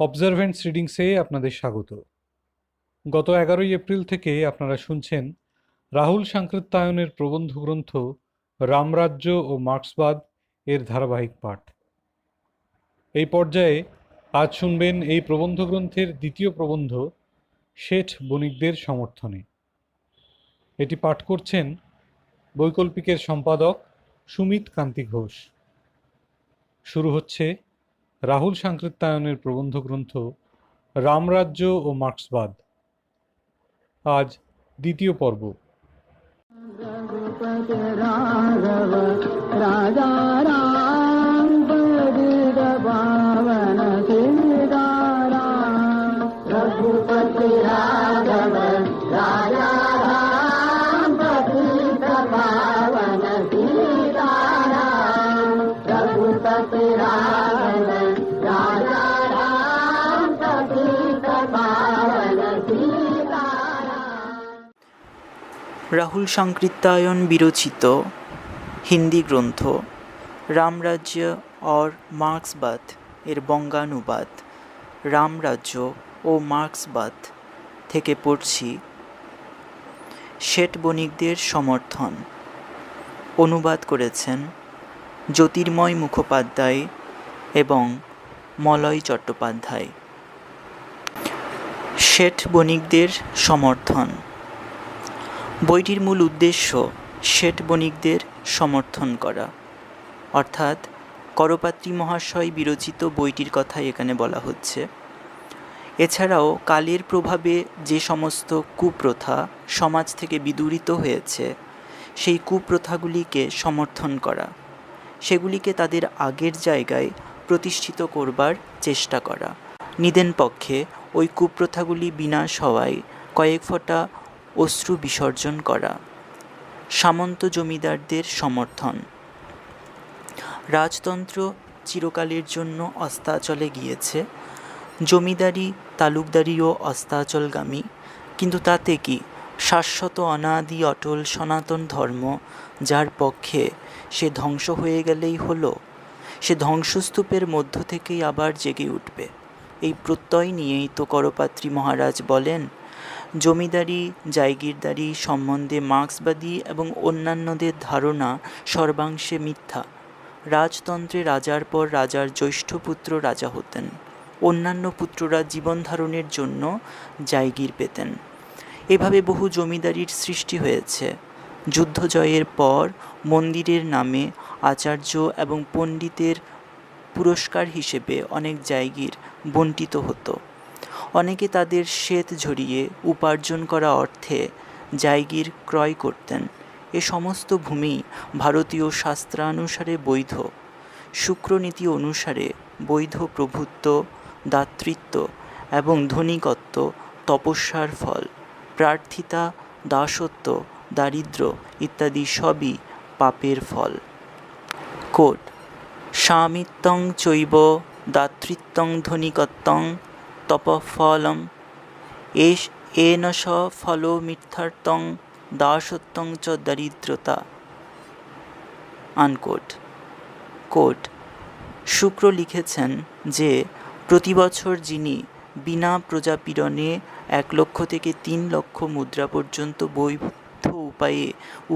অবজারভেন্টস রিডিংসে আপনাদের স্বাগত। গত 11 এপ্রিল থেকে আপনারা শুনছেন রাহুল সাংকৃত্যায়নের প্রবন্ধ গ্রন্থ রামরাজ্য ও মার্ক্সবাদ এর ধারাবাহিক পাঠ। এই পর্যায়ে আজ শুনবেন এই প্রবন্ধ গ্রন্থের দ্বিতীয় প্রবন্ধ শেঠ বণিকদের সমর্থনে। এটি পাঠ করছেন বৈকল্পিকের সম্পাদক সুমিত কান্তি ঘোষ। শুরু হচ্ছে রাহুল সাংকৃত্যায়নের প্রবন্ধ গ্রন্থ রামরাজ্য ও মার্ক্সবাদ। আজ দ্বিতীয় পর্ব। রাজা রাম পাবন সীতারাম রঘুপতি রাঘব রাজা রাম পতিত পাবন সীতারাম রঘুপতি রাঘব রাজা রাম পতিত পাবন রাহুল সাংকৃত্যায়ন বিরচিত হিন্দি গ্রন্থ রামরাজ্য और মার্ক্সবাদ এর বঙ্গানুবাদ রামরাজ্য ও মার্ক্সবাদ থেকে পড়ছি শেঠ বণিকদের সমর্থন। অনুবাদ করেছেন জ্যোতির্ময় মুখোপাধ্যায় এবং মলয় চট্টোপাধ্যায়। শেঠ বণিকদের সমর্থন। বইটির মূল উদ্দেশ্য শেঠ বণিকদের সমর্থন করা, অর্থাৎ করপাত্রী মহাশয় বিরচিত বইটির কথাই এখানে বলা হচ্ছে। এছাড়াও কালের প্রভাবে যে সমস্ত কুপ্রথা সমাজ থেকে বিদূরিত হয়েছে সেই কুপ্রথাগুলিকে সমর্থন করা, সেগুলিকে তাদের আগের জায়গায় প্রতিষ্ঠিত করবার চেষ্টা করা, নিদেন পক্ষে ওই কুপ্রথাগুলি বিনাশ হওয়ায় কয়েক ফোঁটা অশ্রু বিসর্জন করা। সামন্ত জমিদারদের সমর্থন। রাজতন্ত্র চিরকালের জন্য অস্তাচলে গিয়েছে, জমিদারি তালুকদারিও অস্তাচলগামী, কিন্তু তাতে কি শাশ্বত অনাদি অটল সনাতন ধর্ম যার পক্ষে সে ধ্বংস হয়ে গেলেই হলো, সে ধ্বংসস্তূপের মধ্য থেকেই আবার জেগে উঠবে। এই প্রত্যয় নিয়েই তো করপাত্রী মহারাজ বলেন, জমিদারি জায়গিরদারি সম্বন্ধে মার্ক্সবাদী এবং অন্যান্যদের ধারণা সর্বাংশে মিথ্যা। রাজতন্ত্রে রাজার পর রাজার জ্যৈষ্ঠ পুত্র রাজা হতেন, অন্যান্য পুত্ররা জীবন ধারণের জন্য জায়গির পেতেন। এভাবে বহু জমিদারির সৃষ্টি হয়েছে। যুদ্ধ জয়ের পর মন্দিরের নামে আচার্য এবং পণ্ডিতের পুরস্কার হিসেবে অনেক জায়গির বণ্টিত হতো। অনেকে তাদের শ্বেত ঝরিয়ে উপার্জন করা অর্থে জায়গির ক্রয় করতেন। এ সমস্ত ভূমি ভারতীয় শাস্ত্রানুসারে বৈধ। শুক্রনীতি অনুসারে বৈধ প্রভুত্ব, দাতৃত্ব এবং ধনিকত্ব তপস্যার ফল। প্রার্থিতা, দাসত্ব, দারিদ্র্য ইত্যাদি সবই পাপের ফল। কোট: স্বামিত্বং চৈব দাতৃত্বং ধনিকত্বং তপঃফলম এন স ফলো মিথ্যার্থং দাসত্বং চ দারিদ্রতা। আনকোট। কোট: শুক্র লিখেছেন যে প্রতি বছর যিনি বিনা প্রজাপীড়নে 1 লক্ষ থেকে 3 লক্ষ মুদ্রা পর্যন্ত বৈধ উপায়ে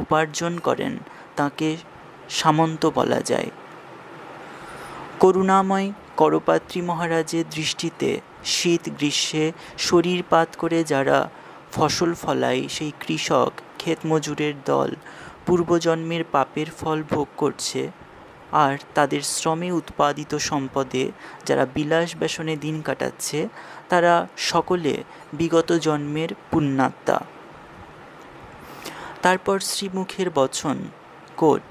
উপার্জন করেন তাকে সামন্ত বলা যায়। করুণাময় করপাত্রী মহারাজের দৃষ্টিতে শীত গ্রীষ্মে শরীর পাত করে যারা ফসল ফলায় সেই কৃষক ক্ষেত মজুরের দল পূর্বজন্মের পাপের ফল ভোগ করছে, আর তাদের শ্রমে উৎপাদিত সম্পদে যারা বিলাস ব্যসনে দিন কাটাচ্ছে তারা সকলে বিগত জন্মের পুণ্যাত্মা। তারপর শ্রীমুখের বচন। কোট: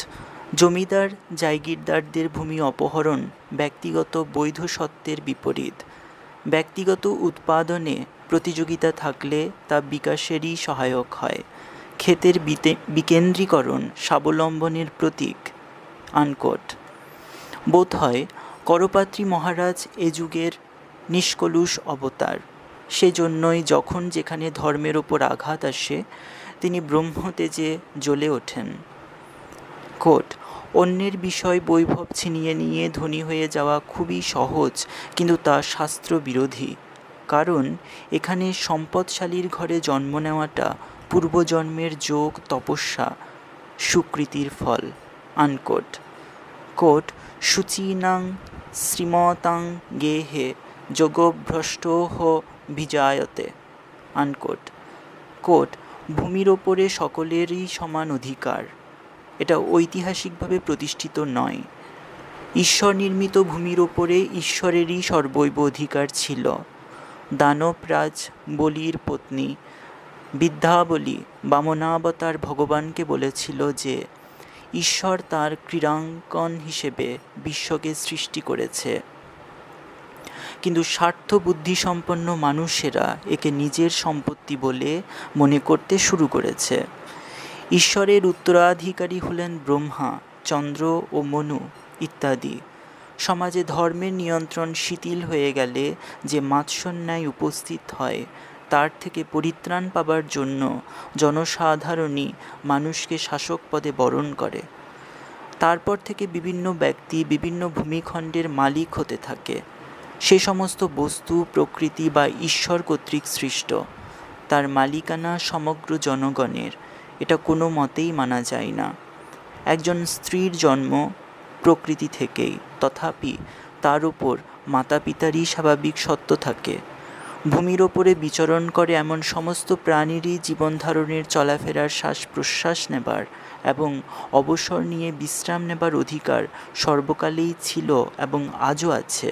জমিদার জায়গিরদারদের ভূমি অপহরণ ব্যক্তিগত বৈধ সত্ত্বের বিপরীত। ব্যক্তিগত উৎপাদনে প্রতিযোগিতা থাকলে তা বিকাশেরই সহায়ক হয়। ক্ষেতের বিকেন্দ্রীকরণ স্বাবলম্বনের প্রতীক। আনকোট। বোধ হয় করপাত্রী মহারাজ এ যুগের নিষ্কলুষ অবতার। সেজন্যই যখন যেখানে ধর্মের ওপর আঘাত আসে তিনি ব্রহ্মতেজে জ্বলে ওঠেন। কোট: অন্যের বিষয় বৈভব ছিনিয়ে নিয়ে ধনী হয়ে যাওয়া খুবই সহজ, কিন্তু তা শাস্ত্র বিরোধী। কারণ এখানে সম্পদশালীর ঘরে জন্ম নেওয়াটা পূর্বজন্মের যোগ, তপস্যা, সুকৃতির ফল। আনকোট। কোট শুচীনাং শ্রীমতাং গেহে যোগভ্রষ্টোহ বিজায়তে। আনকোট। কোট ভূমির ওপরে সকলেরই সমান অধিকার। এটা ঐতিহাসিকভাবে প্রতিষ্ঠিত নয়। ঈশ্বর নির্মিত ভূমির ওপরে ঈশ্বরেরই সর্বৈব অধিকার ছিল। দানবরাজ বলির পত্নী বিদ্যাবলী বামনাবতার ভগবানকে বলেছিল যে ঈশ্বর তার ক্রীড়াঙ্গন হিসেবে বিশ্বকে সৃষ্টি করেছে, কিন্তু স্বার্থ বুদ্ধিসম্পন্ন মানুষেরা একে নিজের সম্পত্তি বলে মনে করতে শুরু করেছে। ঈশ্বরের উত্তরাধিকারী হলেন ব্রহ্মা, চন্দ্র ও মনু ইত্যাদি। সমাজে ধর্মের নিয়ন্ত্রণ শিথিল হয়ে গেলে যে মাৎসন্যায় উপস্থিত হয়, তার থেকে পরিত্রাণ পাবার জন্য জনসাধারণই মানুষকে শাসক পদে বরণ করে। তারপর থেকে বিভিন্ন ব্যক্তি বিভিন্ন ভূমিখণ্ডের মালিক হতে থাকে। সে সমস্ত বস্তু প্রকৃতি বা ঈশ্বর কর্তৃক সৃষ্ট, তার মালিকানা সমগ্র জনগণের, এটা কোনো মতেই মানা যায় না। একজন স্ত্রীর জন্ম প্রকৃতি থেকেই, তথাপি তার উপর মাতা পিতারই স্বাভাবিক সত্ত্ব থাকে। ভূমির ওপরে বিচরণ করে এমন সমস্ত প্রাণীরই জীবনধারণের, চলাফেরার, শ্বাস প্রশ্বাস নেবার এবং অবসর নিয়ে বিশ্রাম নেবার অধিকার সর্বকালেই ছিল এবং আজও আছে।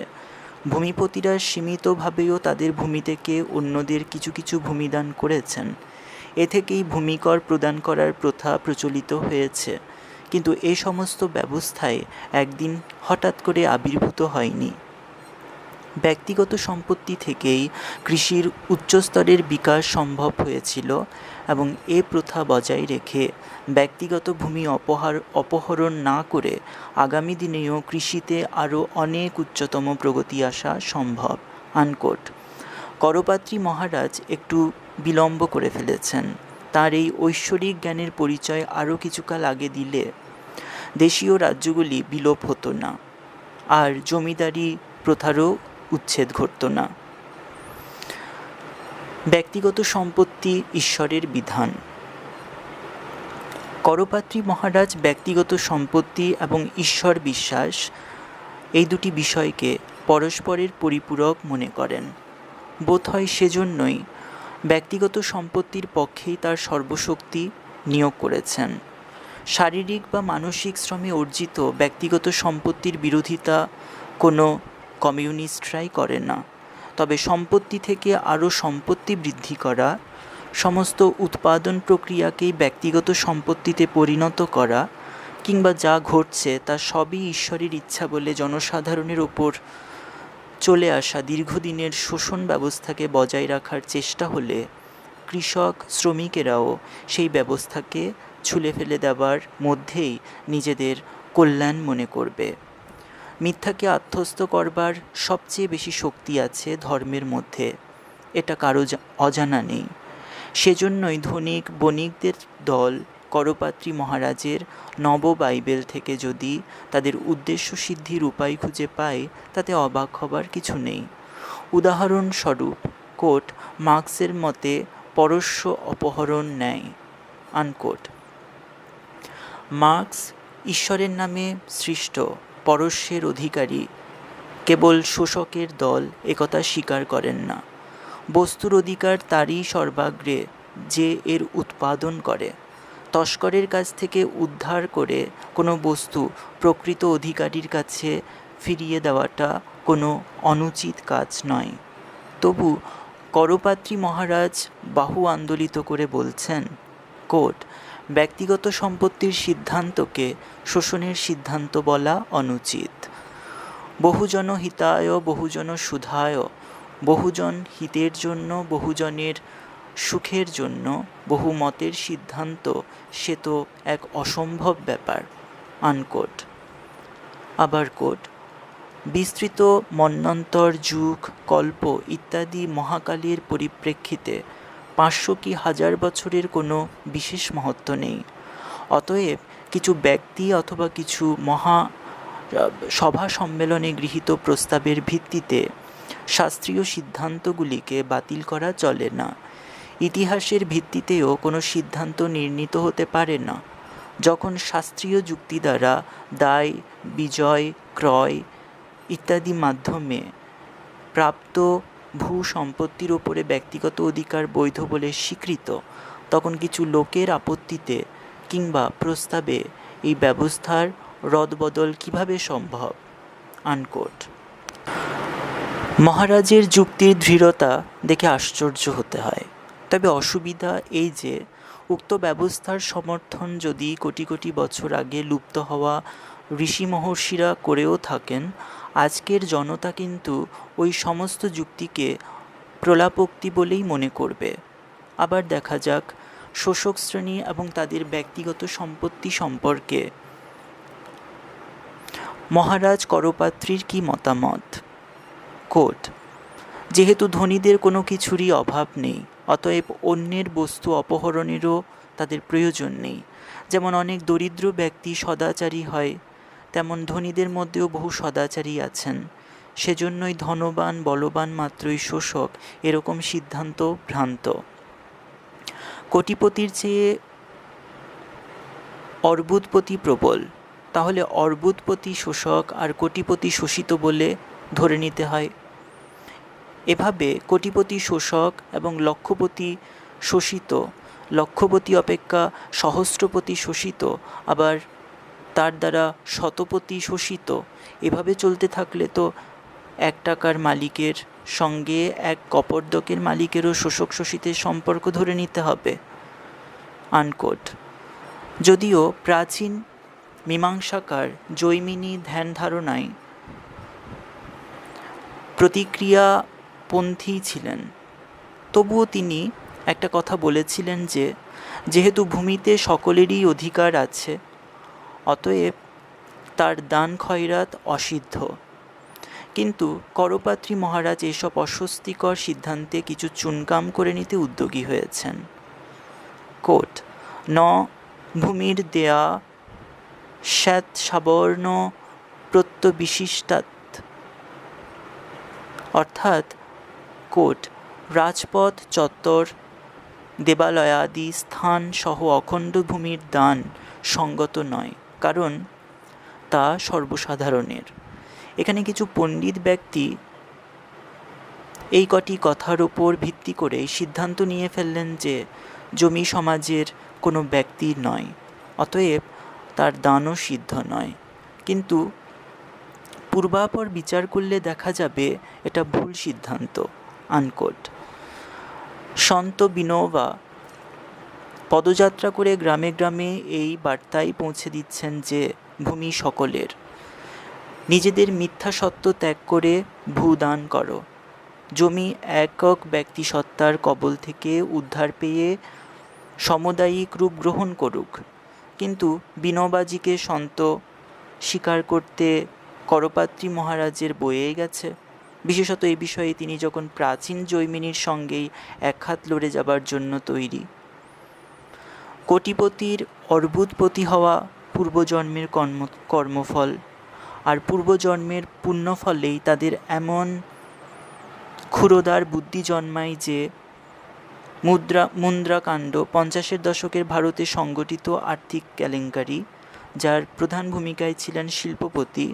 ভূমিপতিরা সীমিতভাবেও তাদের ভূমি থেকে অন্যদের কিছু কিছু ভূমিদান করেছেন। এ থেকেই ভূমিকর প্রদান করার প্রথা প্রচলিত হয়েছে, কিন্তু এ সমস্ত ব্যবস্থায় একদিন হঠাৎ করে আবির্ভূত হয়নি। ব্যক্তিগত সম্পত্তি থেকেই কৃষির উচ্চস্তরের বিকাশ সম্ভব হয়েছিল এবং এ প্রথা বজায় রেখে ব্যক্তিগত ভূমি অপহরণ না করে আগামী দিনেও কৃষিতে আরও অনেক উচ্চতম প্রগতি আসা সম্ভব। আনকোট। করপাত্রী মহারাজ একটু বিলম্ব করে ফেলেছেন। তার এই ঐশ্বরিক জ্ঞানের পরিচয় আরও কিছুকাল আগে দিলে দেশীয় রাজ্যগুলি বিলোপ হতো না, আর জমিদারি প্রথারও উচ্ছেদ ঘটত না। ব্যক্তিগত সম্পত্তি ঈশ্বরের বিধান। করপাত্রী মহারাজ ব্যক্তিগত সম্পত্তি এবং ঈশ্বর বিশ্বাস, এই দুটি বিষয়কে পরস্পরের পরিপূরক মনে করেন। বোধহয় সেজন্যই ব্যক্তিগত সম্পত্তির পক্ষেই তার সর্বশক্তি নিয়োগ করেছেন। শারীরিক বা মানসিক শ্রমে অর্জিত ব্যক্তিগত সম্পত্তির বিরোধিতা কোনো কমিউনিস্টরাই করে না। তবে সম্পত্তি থেকে আরও সম্পত্তি বৃদ্ধি করা, সমস্ত উৎপাদন প্রক্রিয়াকেই ব্যক্তিগত সম্পত্তিতে পরিণত করা, কিংবা যা ঘটছে তা সবই ঈশ্বরের ইচ্ছা বলে জনসাধারণের ওপর চলে আসা দীর্ঘদিনের শোষণ ব্যবস্থাকে বজায় রাখার চেষ্টা হলে কৃষক শ্রমিকেরাও সেই ব্যবস্থাকে ছুলে ফেলে দেওয়ার মধ্যেই নিজেদের কল্যাণ মনে করবে। মিথ্যাকে আত্মস্থ করবার সবচেয়ে বেশি শক্তি আছে ধর্মের মধ্যে, এটা কারো অজানা নেই। সেজন্যই ধনিক বণিকদের দল করপাত্রী মহারাজের নব বাইবেল থেকে যদি তাদের উদ্দেশ্য সিদ্ধির উপায় খুঁজে পায়, তাতে অবাক হবার কিছু নেই। উদাহরণস্বরূপ, কোট মার্কসের মতে পরস্য অপহরণ ন্যায়। আনকোট। মার্কস ঈশ্বরের নামে সৃষ্ট পরস্যের অধিকারী কেবল শোষকের দল, একথা স্বীকার করেন না। বস্তুর অধিকার তারই সর্বাগ্রে যে এর উৎপাদন করে। তস্করের কাছ থেকে উদ্ধার করে কোনো বস্তু প্রকৃত অধিকারীর কাছে ফিরিয়ে দেওয়াটা কোনো অনুচিত কাজ নয়। তবু করপাত্রী মহারাজ বাহু আন্দোলিত করে বলছেন, কোট ব্যক্তিগত সম্পত্তির সিদ্ধান্তকে শোষণের সিদ্ধান্ত বলা অনুচিত। বহুজন হিতায় বহুজন সুধায়, বহুজন হিতের জন্য, বহুজনের সুখের জন্য বহুমতের সিদ্ধান্ত, সে তো এক অসম্ভব ব্যাপার। আনকোট। আবার কোট বিস্তৃত মন্বন্তর, যুগ, কল্প ইত্যাদি মহাকালের পরিপ্রেক্ষিতে 500 কি 1000 বছরের কোনো বিশেষ মহত্ব নেই। অতএব কিছু ব্যক্তি অথবা কিছু সভা সম্মেলনে গৃহীত প্রস্তাবের ভিত্তিতে শাস্ত্রীয় সিদ্ধান্তগুলিকে বাতিল করা চলে না। ইতিহাসের ভিত্তিতেও কোনো সিদ্ধান্ত নির্ণীত হতে পারে না। যখন শাস্ত্রীয় যুক্তি দ্বারা দায়, বিজয়, ক্রয় ইত্যাদি মাধ্যমে প্রাপ্ত ভূ সম্পত্তির ওপরে ব্যক্তিগত অধিকার বৈধ বলে স্বীকৃত, তখন কিছু লোকের আপত্তিতে কিংবা প্রস্তাবে এই ব্যবস্থার রদবদল কিভাবে সম্ভব? আনকোট। মহারাজের যুক্তির দৃঢ়তা দেখে আশ্চর্য হতে হয়। তবে অসুবিধা এই যে উক্ত ব্যবস্থার সমর্থন যদি কোটি কোটি বছর আগে লুপ্ত হওয়া ঋষি মহর্ষিরা করেও থাকেন, আজকের জনতা কিন্তু ওই সমস্ত যুক্তিকে প্রলাপোক্তি বলেই মনে করবে। আবার দেখা যাক শোষক শ্রেণী এবং তাদের ব্যক্তিগত সম্পত্তি সম্পর্কে মহারাজ করপাত্রীর কি মতামত। কোট, যেহেতু ধনীদের কোনো কিছুরই অভাব নেই, অতএব অন্যের বস্তু অপহরণেরও তাদের প্রয়োজন নেই। যেমন অনেক দরিদ্র ব্যক্তি সদাচারী হয়, তেমন ধনীদের মধ্যেও বহু সদাচারী আছেন। সেজন্যই ধনবান বলবান মাত্রই শোষক, এরকম সিদ্ধান্ত ভ্রান্ত। কোটিপতির চেয়ে অর্বুদপতি প্রবল, তাহলে অর্বুদপতি শোষক আর কোটিপতি শোষিত বলে ধরে নিতে হয়। এভাবে কোটিপতি শোষক এবং লক্ষপতি শোষিত, লক্ষপতি অপেক্ষা সহস্রপতি শোষিত, আবার তার দ্বারা শতপতি শোষিত, এভাবে চলতে থাকলে তো 1 টাকার মালিকের সঙ্গে 1 কপর্দকের মালিকেরও শোষক শোষিতের সম্পর্ক ধরে নিতে হবে। আনকোট। যদিও প্রাচীন মীমাংসাকার জৈমিনী ধ্যান ধারণায় প্রতিক্রিয়াপন্থী ছিলেন, তবুও তিনি একটা কথা বলেছিলেন যে যেহেতু ভূমিতে সকলেরই অধিকার আছে, অতএব তার দান খয়রাত অসিদ্ধ। কিন্তু করপাত্রী মহারাজ এসব অস্বস্তিকর সিদ্ধান্তে কিছু চুনকাম করে নিতে উদ্যোগী হয়েছেন। কোট, ন ভূমির দেয়া শ্বেত সাবর্ণ প্রত্যবিশিষ্টাৎ, অর্থাৎ কোট, রাজপথ, চত্বর, দেবালয়াদি স্থান সহ অখণ্ড ভূমির দান সঙ্গত নয়, কারণ তা সর্বসাধারণের। এখানে কিছু পণ্ডিত ব্যক্তি এই কটি কথার ওপর ভিত্তি করে সিদ্ধান্ত নিয়ে ফেললেন যে জমি সমাজের কোনো ব্যক্তির নয়, অতএব তার দানও সিদ্ধ নয়। কিন্তু পূর্বাপর বিচার করলে দেখা যাবে এটা ভুল সিদ্ধান্ত। আনকোট। সন্ত বিনোবা পদযাত্রা করে গ্রামে গ্রামে এই বার্তাই পৌঁছে দিচ্ছেন যে ভূমি সকলের। নিজেদের মিথ্যা সত্য ত্যাগ করে ভূদান করো। জমি একক ব্যক্তি সত্তার কবল থেকে উদ্ধার পেয়ে সামুদায়িক রূপ গ্রহণ করুক। কিন্তু বিনোবাজিকে সন্ত স্বীকার করতে করপাত্রী মহারাজের বয়ে গেছে। বিশেষত এই বিষয়ে তিনি যখন প্রাচীন জৈমিনীর সঙ্গেই একহাত লড়ে যাবার জন্য তৈরি। কোটিপতির অর্বুদপতি হওয়া পূর্বজন্মের কর্মফল, আর পূর্বজন্মের পুণ্যফলেই তাদের এমন ক্ষুরোদার বুদ্ধি জন্মায় যে মুদ্রাকাণ্ড 50-এর দশকের ভারতে সংগঠিত আর্থিক কেলেঙ্কারি, যার প্রধান ভূমিকায় ছিলেন শিল্পপতি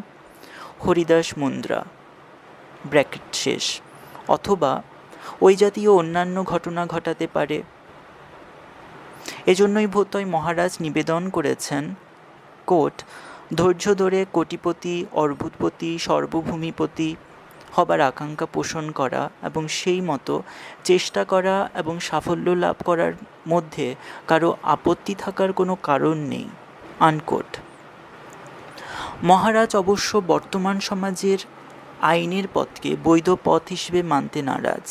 হরিদাস মুন্দ্রা ব্র্যাকেট শেষ, অথবা ওই জাতীয় অন্যান্য ঘটনা ঘটাতে পারে। এজন্যই বোধহয় মহারাজ নিবেদন করেছেন, কোট, ধৈর্য ধরে কোটিপতি, অর্বুদপতি, সর্বভূমিপতি হবার আকাঙ্ক্ষা পোষণ করা এবং সেই মতো চেষ্টা করা এবং সাফল্য লাভ করার মধ্যে কারো আপত্তি থাকার কোনো কারণ নেই। আনকোট। মহারাজ অবশ্য বর্তমান সমাজের আইনের পথকে বৈধ পথ হিসেবে মানতে নারাজ।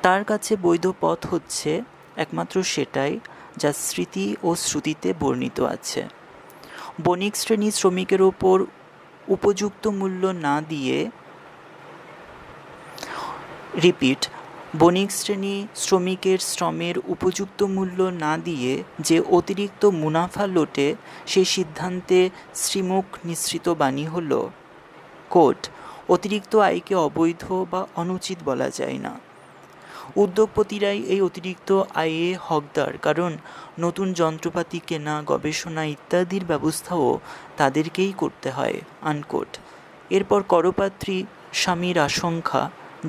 তার কাছে বৈধ পথ হচ্ছে একমাত্র সেটাই যা স্মৃতি ও শ্রুতিতে বর্ণিত আছে। বণিক শ্রেণী শ্রমিকের ওপর উপযুক্ত মূল্য না দিয়ে, রিপিট, বণিক শ্রেণী শ্রমিকের শ্রমের উপযুক্ত মূল্য না দিয়ে যে অতিরিক্ত মুনাফা লোটে, সেই সিদ্ধান্তে শ্রীমুখ নিঃসৃত বাণী হল, কোট, অতিরিক্ত আয়কে অবৈধ বা অনুচিত বলা যায় না। উদ্যোগপতিরাই এই অতিরিক্ত আয়ে হকদার, কারণ নতুন যন্ত্রপাতি কেনা, গবেষণা ইত্যাদির ব্যবস্থাও তাদেরকেই করতে হয়, আনকোট। এরপর করপাত্রী স্বামীর আশঙ্কা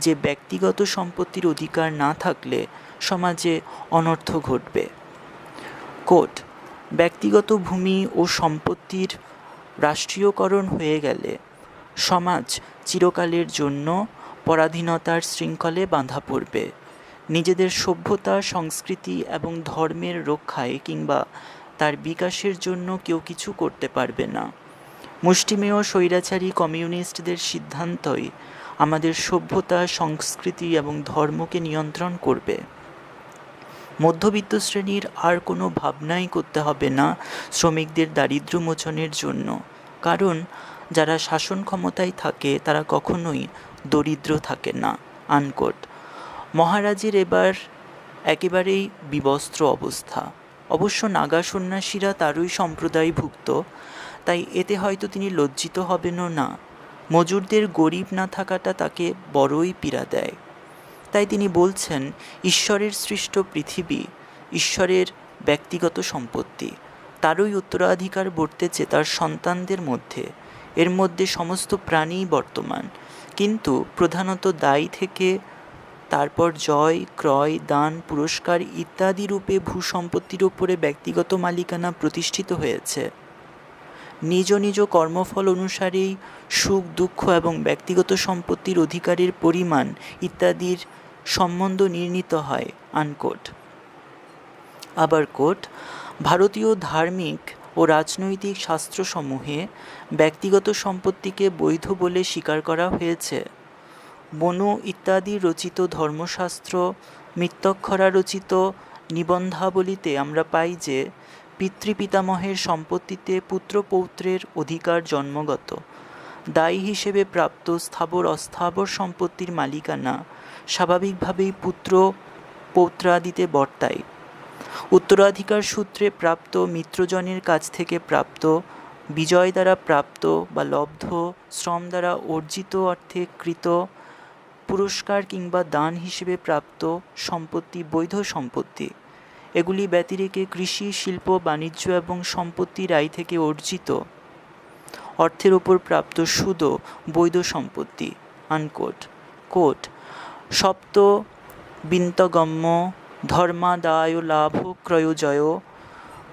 যে ব্যক্তিগত সম্পত্তির অধিকার না থাকলে সমাজে অনর্থ ঘটবে। কোট, ব্যক্তিগত ভূমি ও সম্পত্তির রাষ্ট্রীয়করণ হয়ে গেলে সমাজ চিরকালের জন্য পরাধীনতার শৃঙ্খলে বাঁধা পড়বে। নিজেদের সভ্যতা, সংস্কৃতি এবং ধর্মের রক্ষায় কিংবা তার বিকাশের জন্য কেউ কিছু করতে পারবে না। মুষ্টিমেয় স্বৈরাচারী কমিউনিস্টদের সিদ্ধান্তই আমাদের সভ্যতা, সংস্কৃতি এবং ধর্মকে নিয়ন্ত্রণ করবে। মধ্যবিত্ত শ্রেণীর আর কোনো ভাবনাই করতে হবে না শ্রমিকদের দারিদ্র্য মোচনের জন্য, কারণ যারা শাসন ক্ষমতায় থাকে তারা কখনোই দরিদ্র থাকে না, আনকোট। মহারাজের এবার একেবারেই বিবস্ত্র অবস্থা। অবশ্য নাগা সন্ন্যাসীরা তারই সম্প্রদায়ভুক্ত, তাই এতে হয়তো তিনি লজ্জিত হবেনও না। মজুরদের গরিব না থাকাটা তাকে বড়ই পীড়া দেয়। তাই তিনি বলছেন, ঈশ্বরের সৃষ্ট পৃথিবী ঈশ্বরের ব্যক্তিগত সম্পত্তি, তারই উত্তরাধিকার বর্তেছে তার সন্তানদের মধ্যে। এর মধ্যে সমস্ত প্রাণীই বর্তমান, কিন্তু প্রধানত দায় থেকে তারপর জয়, ক্রয়, দান, পুরস্কার ইত্যাদি রূপে ভূসম্পত্তির ওপরে ব্যক্তিগত মালিকানা প্রতিষ্ঠিত হয়েছে। নিজ নিজ কর্মফল অনুসারেই সুখ, দুঃখ এবং ব্যক্তিগত সম্পত্তির অধিকারের পরিমাণ ইত্যাদির সম্বন্ধ নির্ণীত হয়, আনকোট। আবার কোট, ভারতীয় ধার্মিক ও রাজনৈতিক শাস্ত্রসমূহে ব্যক্তিগত সম্পত্তিকে বৈধ বলে স্বীকার করা হয়েছে। বনু ইত্যাদি রচিত ধর্মশাস্ত্র, মিত্তক্ষরা রচিত নিবন্ধাবলিতে আমরা পাই যে পিতৃপিতামহের সম্পত্তিতে পুত্র পৌত্রের অধিকার জন্মগত। দায়ী হিসেবে প্রাপ্ত স্থাবর অস্থাবর সম্পত্তির মালিকানা স্বাভাবিকভাবেই পুত্র পৌত্রাদিতে বর্তায়। উত্তরাধিকার সূত্রে প্রাপ্ত, মিত্রজনের কাছ থেকে প্রাপ্ত, বিজয় দ্বারা প্রাপ্ত বা লব্ধ, শ্রম দ্বারা অর্জিত অর্থে কৃত, পুরস্কার কিংবা দান হিসেবে প্রাপ্ত সম্পত্তি বৈধ সম্পত্তি। এগুলি ব্যতিরেকে কৃষি, শিল্প, বাণিজ্য এবং সম্পত্তির আয় থেকে অর্জিত অর্থের ওপর প্রাপ্ত সুদও বৈধ সম্পত্তি, আনকোট। কোট, সপ্ত বিন্তগম্য ধর্মাদায় লাভ ক্রয়োজয়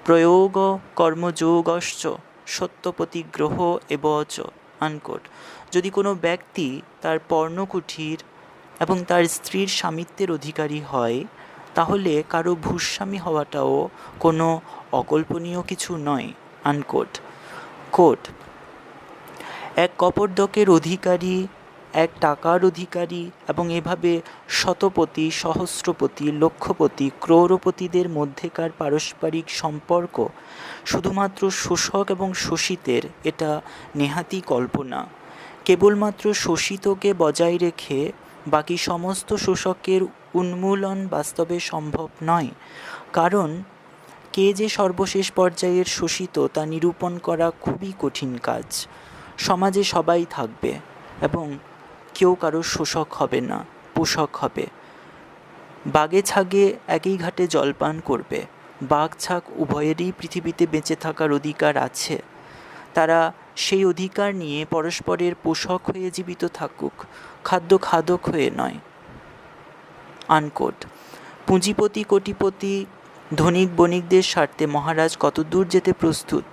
প্রয়োগ কর্মযোগশ্চ সত্যপতিগ্রহ এবচ, আনকোট। যদি কোনো ব্যক্তি তার পর্ণকুঠির এবং তার স্ত্রীর স্বামিত্বের অধিকারী হয়, তাহলে কারো ভূস্বামী হওয়াটাও কোনো অকল্পনীয় কিছু নয়, আনকোট। কোট, এক কপর্দকের অধিকারী, এক টাকার অধিকারী এবং এভাবে শতপতি, সহস্রপতি, লক্ষপতি, ক্রোড়পতিদের মধ্যেকার পারস্পরিক সম্পর্ক শুধুমাত্র শোষক এবং শোষিতের, এটা নেহাতি কল্পনা। কেবলমাত্র শোষিতকে বজায় রেখে বাকি সমস্ত শোষকের উন্মূলন বাস্তবে সম্ভব নয়, কারণ কে যে সর্বশেষ পর্যায়ের শোষিত তা নিরূপণ করা খুবই কঠিন কাজ। সমাজে সবাই থাকবে এবং কেউ কারো শোষক হবে না, পোষক হবে। বাঘে ছাগে একই ঘাটে জলপান করবে। বাঘ ছাগ উভয়েরই পৃথিবীতে বেঁচে থাকার অধিকার আছে। তারা সেই অধিকার নিয়ে পরস্পরের পোষক হয়ে জীবিত থাকুক, খাদ্য খাদক হয়ে নয়, আনকোট। পুঁজিপতি, কোটিপতি, ধনিক বণিকদের স্বার্থে মহারাজ কতদূর যেতে প্রস্তুত?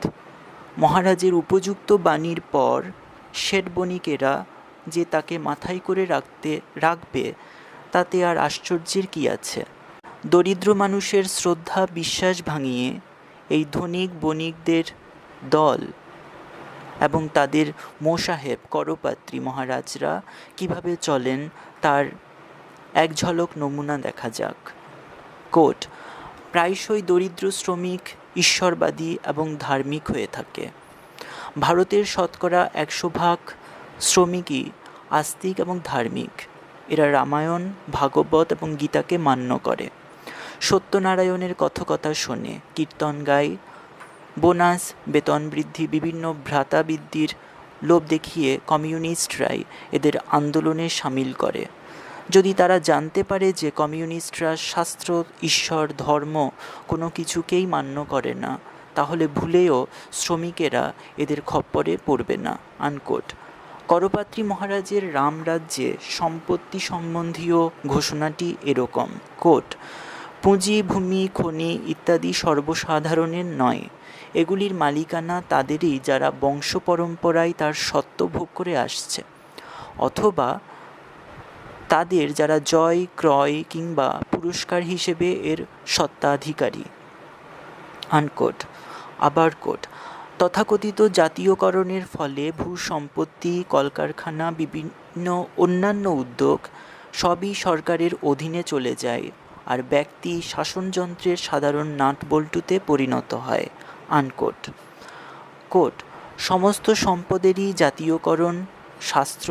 মহারাজের উপযুক্ত বাণীর পর শেঠ বণিকেরা যে তাকে মাথায় করে রাখবে তাতে আর আশ্চর্যের কি আছে? দরিদ্র মানুষের শ্রদ্ধা বিশ্বাস ভাঙিয়ে এই ধনিক বণিকদের দল এবং তাদের মোসাহেব করপাত্রী মহারাজরা কিভাবে চলেন তার এক ঝলক নমুনা দেখা যাক। কোট, প্রায়শই দরিদ্র শ্রমিক ঈশ্বরবাদী এবং ধার্মিক হয়ে থাকে। ভারতের শতকরা 100% শ্রমিকই আস্তিক এবং ধার্মিক। এরা রামায়ণ, ভাগবত এবং গীতাকে মান্য করে, সত্যনারায়ণের কথকতা শোনে, কীর্তন গায়, বোনাস, বেতন বৃদ্ধি, বিভিন্ন ভ্রাতাবৃদ্ধির লোভ দেখিয়ে কমিউনিস্টরাই এদের আন্দোলনে সামিল করে। যদি তারা জানতে পারে যে কমিউনিস্টরা শাস্ত্র, ঈশ্বর, ধর্ম কোনো কিছুকেই মান্য করে না, তাহলে ভুলেও শ্রমিকেরা এদের খপ্পরে পড়বে না। আনকোট। করপাত্রী মহারাজের রামরাজ্যে সম্পত্তি সম্বন্ধীয় ঘোষণাটি এরকম, কোট, পুঁজি, ভূমি, খনি ইত্যাদি সর্বসাধারণের নয়, এগুলির মালিকানা তাদেরই যারা বংশ পরম্পরায় তার সত্ত্ব ভোগ করে আসছে, অথবা তাদের যারা জয়, ক্রয় কিংবা পুরস্কার হিসেবে এর সত্ত্বাধিকারী। আনকোট। আবার কোট, তথাকথিত জাতীয়করণের ফলে ভূসম্পত্তি, কলকারখানা, বিভিন্ন অন্যান্য উদ্যোগ সবই সরকারের অধীনে চলে যায়, আর ব্যক্তি শাসনযন্ত্রের সাধারণ নাটবল্টুতে পরিণত হয়। আনকোট। কোট, সমস্ত সম্পদেরই জাতীয়করণ শাস্ত্র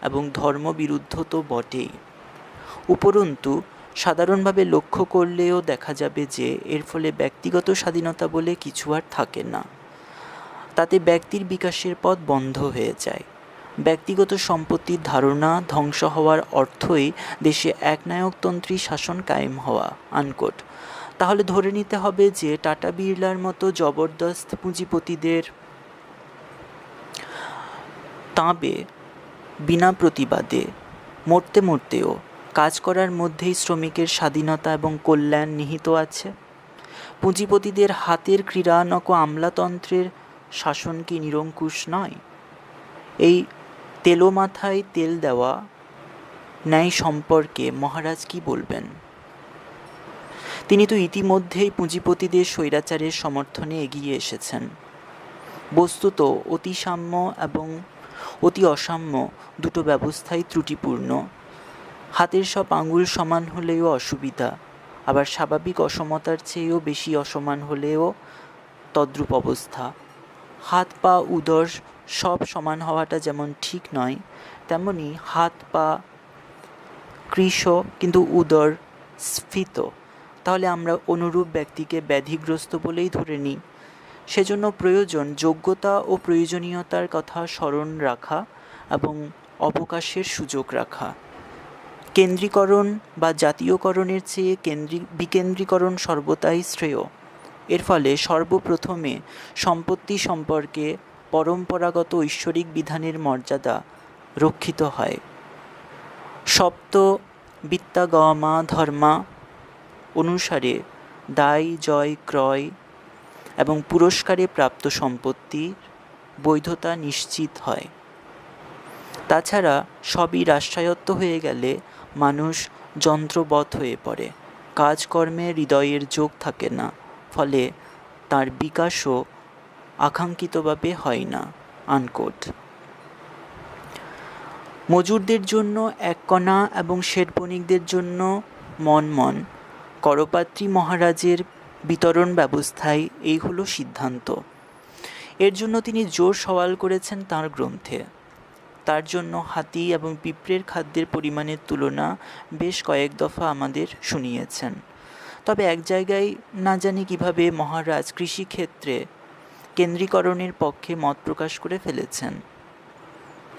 এবং ধর্মবিরুদ্ধ তো বটেই, উপরন্তু সাধারণভাবে লক্ষ্য করলেও দেখা যাবে যে এর ফলে ব্যক্তিগত স্বাধীনতা বলে কিছু আর থাকে না। তাতে ব্যক্তির বিকাশের পথ বন্ধ হয়ে যায়। ব্যক্তিগত সম্পত্তির ধারণা ধ্বংস হওয়ার অর্থই দেশে একনায়কতন্ত্রী শাসন কায়েম হওয়া। আনকোট। তাহলে ধরে নিতে হবে যে টাটা বিড়লার মতো জবরদস্ত পুঁজিপতিদের তাঁবে বিনা প্রতিবাদে মরতে মরতেও কাজ করার মধ্যেই শ্রমিকের স্বাধীনতা এবং কল্যাণ নিহিত আছে। পুঁজিপতিদের হাতের ক্রীড়ানক আমলাতন্ত্রের শাসন কি নিরঙ্কুশ নয়? এই তেলো মাথায় তেল দেওয়া ন্যায় সম্পর্কে মহারাজ কি বলবেন? তিনি তো ইতিমধ্যেই পুঁজিপতিদের স্বৈরাচারের সমর্থনে এগিয়ে এসেছেন। বস্তুত অতি সাম্য এবং অতি অসাম্য দুটো ব্যবস্থাই ত্রুটিপূর্ণ। হাতের সব আঙুল সমান হলেও অসুবিধা, আবার স্বাভাবিক অসমতার চেয়েও বেশি অসমান হলেও তদ্রূপ অবস্থা। হাত পা উদর সব সমান হওয়াটা যেমন ঠিক নয়, তেমনি হাত পা কৃশ কিন্তু উদর স্ফীত, তাহলে আমরা অনুরূপ ব্যক্তিকে ব্যাধিগ্রস্ত বলেই ধরে নিই। সেজন্য প্রয়োজন যোগ্যতা ও প্রয়োজনীয়তার কথা স্মরণ রাখা এবং অবকাশের সুযোগ রাখা। কেন্দ্রীকরণ বা জাতীয়করণের চেয়ে বিকেন্দ্রীকরণ সর্বদাই শ্রেয়। এর ফলে সর্বপ্রথমে সম্পত্তি সম্পর্কে পরম্পরাগত ঐশ্বরিক বিধানের মর্যাদা রক্ষিত হয়। সপ্ত বিত্তাগমা ধর্মা অনুসারে দায়, জয়, ক্রয় এবং পুরস্কারে প্রাপ্ত সম্পত্তির বৈধতা নিশ্চিত হয়। তাছাড়া সবই রাষ্ট্রায়ত্ত হয়ে গেলে মানুষ যন্ত্রবৎ হয়ে পড়ে, কাজকর্মে হৃদয়ের যোগ থাকে না, ফলে তার বিকাশও আকাঙ্ক্ষিতভাবে হয় না। আনকোট। মজুরদের জন্য এক কণা এবং শেঠ বণিকদের জন্য মন, করপাত্রী মহারাজের বিতরণ ব্যবস্থায় এই হলো সিদ্ধান্ত। এর জন্য তিনি জোর সওয়াল করেছেন তাঁর গ্রন্থে। তার জন্য হাতি এবং পিঁপড়ের খাদ্যের পরিমাণের তুলনা বেশ কয়েক দফা আমাদের শুনিয়েছেন। তবে এক জায়গায় না জানি কিভাবে মহারাজ কৃষিক্ষেত্রে কেন্দ্রীকরণের পক্ষে মত প্রকাশ করে ফেলেছেন।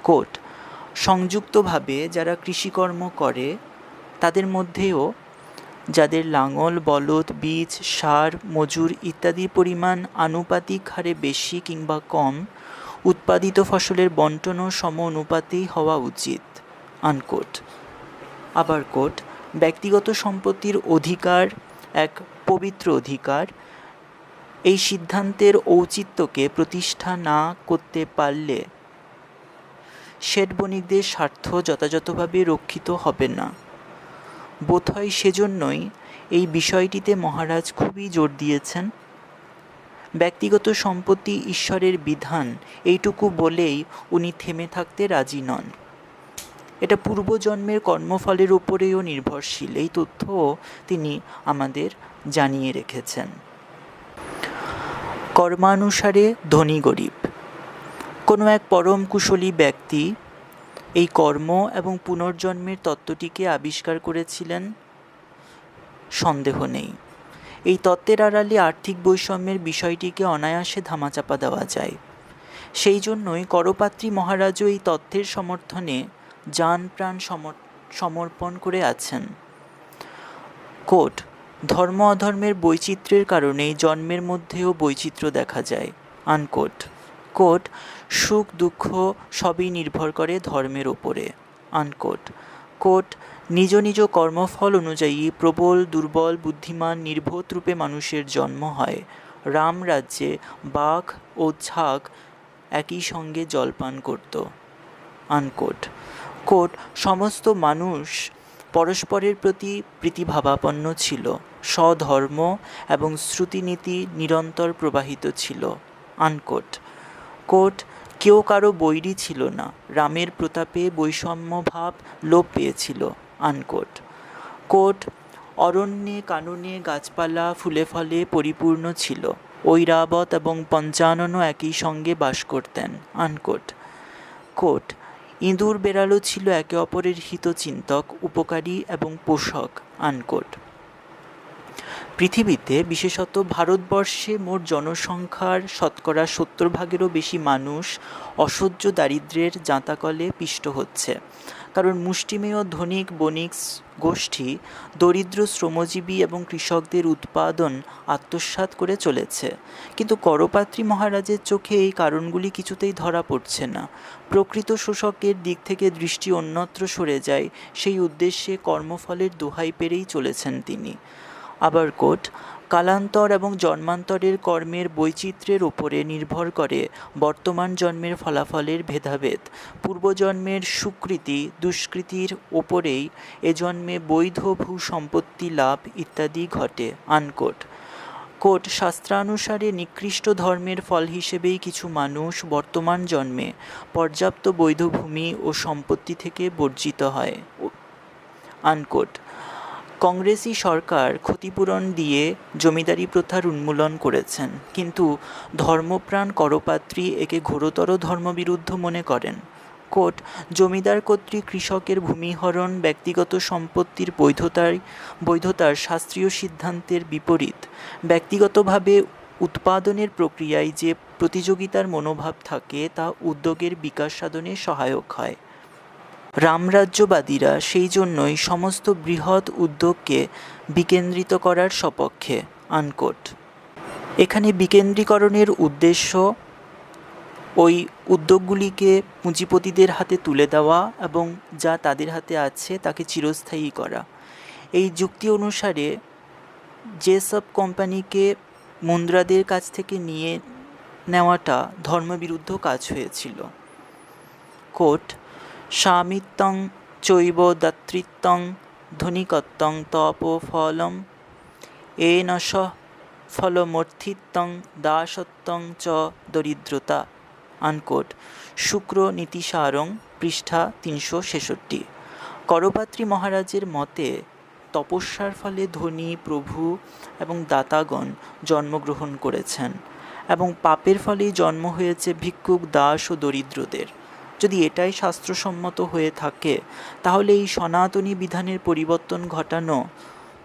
কোট, সংযুক্তভাবে যারা কৃষিকর্ম করে তাদের মধ্যেও যাদের লাঙল, বলদ, বীজ, সার, মজুর ইত্যাদির পরিমাণ আনুপাতিক হারে বেশি কিংবা কম, উৎপাদিত ফসলের বণ্টনও সম অনুপাতেই হওয়া উচিত। আনকোট। আবার কোট, ব্যক্তিগত সম্পত্তির অধিকার এক পবিত্র অধিকার। এই সিদ্ধান্তের ঔচিত্যকে প্রতিষ্ঠা না করতে পারলে শেঠ বণিকদের স্বার্থ যথাযথভাবে রক্ষিত হবে না। বোধহয় সেজন্যই এই বিষয়টিতে মহারাজ খুবই জোর দিয়েছেন। ব্যক্তিগত সম্পত্তি ঈশ্বরের বিধান এইটুকু বলেই উনি থেমে থাকতে রাজি নন। এটা পূর্বজন্মের কর্মফলের উপরেও নির্ভরশীল, এই তথ্যও তিনি আমাদের জানিয়ে রেখেছেন। কর্মানুসারে ধনী গরিব। কোনো এক পরম কুশলী ব্যক্তি এই কর্ম এবং পুনর্জন্মের তত্ত্বটিকে আবিষ্কার করেছিলেন? সন্দেহ নেই। এই তত্ত্বের আড়ালে আর্থিক বৈষম্যের বিষয়টিকে অনায়াসে ধামাচাপা দেওয়া যায়। সেই জন্যই করপাত্রী মহারাজও এই তত্ত্বের সমর্থনে জান প্রাণ সমর্পণ করে আছেন। কোট, ধর্ম অধর্মের বৈচিত্র্যের কারণেই জন্মের মধ্যেও বৈচিত্র্য দেখা যায়। আনকোট। কোট, সুখ দুঃখ সবই নির্ভর করে ধর্মের ওপরে। আনকোট। কোট, নিজ নিজ কর্মফল অনুযায়ী প্রবল দুর্বল বুদ্ধিমান নির্বোধ রূপে মানুষের জন্ম হয়। রাম রাজ্যে বাঘ ও ছাগ একই সঙ্গে জলপান করত। আনকোট। কোট, সমস্ত মানুষ পরস্পরের প্রতি প্রীতিভাবাপন্ন ছিল। স্বধর্ম এবং শ্রুতিনীতি নিরন্তর প্রবাহিত ছিল। আনকোট। কোট, কেউ কারো বৈরী ছিল না। রামের প্রতাপে বৈষম্যভাব লোপ পেয়েছিল। আনকোট। কোট, অরণ্যে কাননে গাছপালা ফুলে ফলে পরিপূর্ণ ছিল। ঐরাবত এবং পঞ্চাননও একই সঙ্গে বাস করতেন। আনকোট। কোট, ইঁদুর বেড়ালও ছিল একে অপরের হিতচিন্তক, উপকারী এবং পোষক। আনকোট। পৃথিবীতে, বিশেষত ভারতবর্ষে মোট জনসংখ্যার শতকরা 70% বেশি মানুষ অসহ্য দারিদ্র্যের জাঁতাকলে পিষ্ট হচ্ছে। কারণ মুষ্টিমেয় ধনিক বণিক গোষ্ঠী দরিদ্র শ্রমজীবী এবং কৃষকদের উৎপাদন আত্মসাৎ করে চলেছে। কিন্তু করপাত্রী মহারাজের চোখে এই কারণগুলি কিছুতেই ধরা পড়ছে না। প্রকৃত শোষকের দিক থেকে দৃষ্টি অন্যত্র সরে যায়। সেই উদ্দেশ্যে কর্মফলের দোহাই পেরেই চলেছেন তিনি। আবার কোট, কালান্তর এবং জন্মান্তরের কর্মের বৈচিত্র্যের ওপরে নির্ভর করে বর্তমান জন্মের ফলাফলের ভেদাভেদ। পূর্বজন্মের সুকৃতি দুষ্কৃতির ওপরেই এ জন্মে বৈধ ভূ সম্পত্তি লাভ ইত্যাদি ঘটে। আনকোট। কোট, শাস্ত্রানুসারে নিকৃষ্ট ধর্মের ফল হিসেবেই কিছু মানুষ বর্তমান জন্মে পর্যাপ্ত বৈধ ভূমি ও সম্পত্তি থেকে বর্জিত হয়। আনকোট। কংগ্রেসি সরকার ক্ষতিপূরণ দিয়ে জমিদারি প্রথার উন্মূলন করেছেন, কিন্তু ধর্মপ্রাণ করপাত্রী একে ঘোরতর ধর্মবিরুদ্ধ মনে করেন। কোট, জমিদার কর্তৃক কৃষকের ভূমিহরণ ব্যক্তিগত সম্পত্তির বৈধতার শাস্ত্রীয় সিদ্ধান্তের বিপরীত। ব্যক্তিগতভাবে উৎপাদনের প্রক্রিয়ায় যে প্রতিযোগিতার মনোভাব থাকে তা উদ্যোগের বিকাশ সাধনে সহায়ক হয়। রামরাজ্যবাদীরা সেই জন্যই সমস্ত বৃহৎ উদ্যোগকে বিকেন্দ্রিত করার সপক্ষে। আনকোট। এখানে বিকেন্দ্রীকরণের উদ্দেশ্য ওই উদ্যোগগুলিকে পুঁজিপতিদের হাতে তুলে দেওয়া এবং যা তাদের হাতে আছে তাকে চিরস্থায়ী করা। এই যুক্তি অনুসারে যেসব কোম্পানিকে মুন্দ্রাদের কাছ থেকে নিয়ে নেওয়াটা ধর্মবিরুদ্ধ কাজ হয়েছিল। কোট, স্বামিত্বং চৈব দাতৃত্বং ধনিকত্বং তপোফলম এনশ ফলমর্থিত্বং দাসত্বং চ দরিদ্রতা। আনকোট। শুক্র নীতিসারং, পৃষ্ঠা 366। করপাত্রী মহারাজের মতে তপস্যার ফলে ধনী প্রভু এবং দাতাগণ জন্মগ্রহণ করেছেন এবং পাপের ফলেই জন্ম হয়েছে ভিক্ষুক দাস ও দরিদ্রদের। যদি এটাই শাস্ত্রসম্মত হয়ে থাকে তাহলে এই সনাতনী বিধানের পরিবর্তন ঘটানো